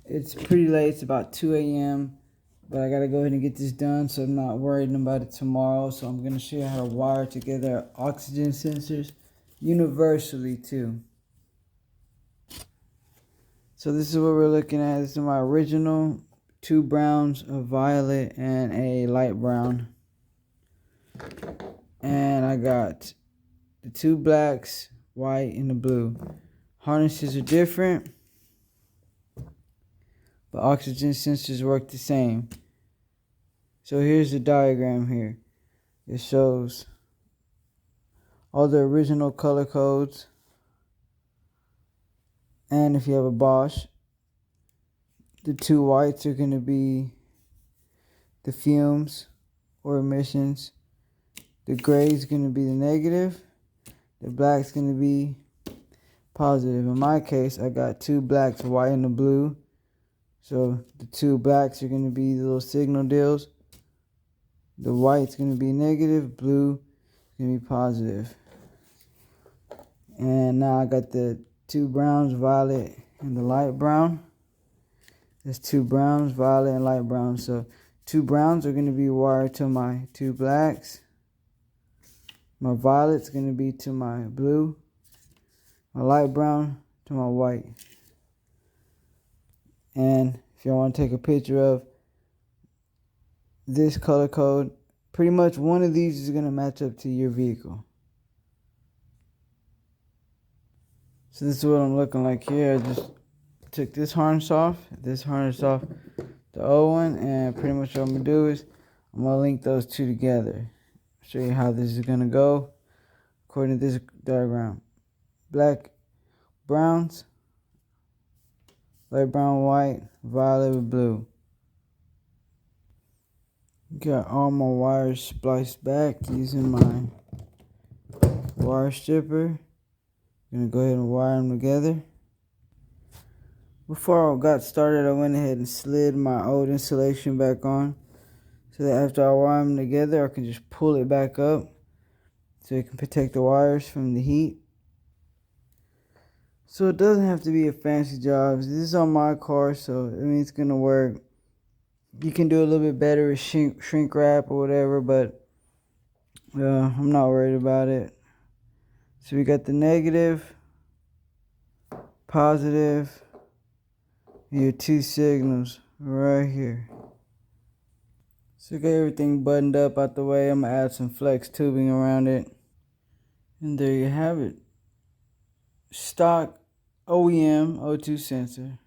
It's pretty late. It's about 2 a.m. But I gotta go ahead and get this done, so I'm not worried about it tomorrow. So I'm gonna show you how to wire together oxygen sensors universally too. So this is what we're looking at. This is my original, two browns, a violet and a light brown. And I got the two blacks, white and the blue. Harnesses are different, but oxygen sensors work the same. So here's the diagram here. It shows all the original color codes. And if you have a Bosch, the two whites are going to be the fumes or emissions. The gray is going to be the negative. The black is going to be positive. In my case, I got two blacks, white and the blue. So the two blacks are going to be the little signal deals. The white's going to be negative, blue is going to be positive. And now I got the two browns, violet and the light brown. There's two browns, violet and light brown. So two browns are going to be wired to my two blacks. My violet's going to be to my blue. My light brown to my white. And if y'all want to take a picture of this color code, pretty much one of these is going to match up to your vehicle. So this is what I'm looking like here. I just took this harness off the old one, and pretty much what I'm going to do is I'm going to link those two together. Show you how this is going to go according to this diagram. Black, browns, light brown, white, violet with blue. Got all my wires spliced back using my wire stripper. Gonna go ahead and wire them together. Before I got started, I went ahead and slid my old insulation back on, so that after I wire them together, I can just pull it back up so it can protect the wires from the heat. So it doesn't have to be a fancy job. This is on my car, so I mean it's gonna work. You can do a little bit better with shrink wrap or whatever, but I'm not worried about it. So we got the negative, positive, your two signals right here. So get everything buttoned up out the way. I'm going to add some flex tubing around it. And there you have it. Stock OEM O2 sensor.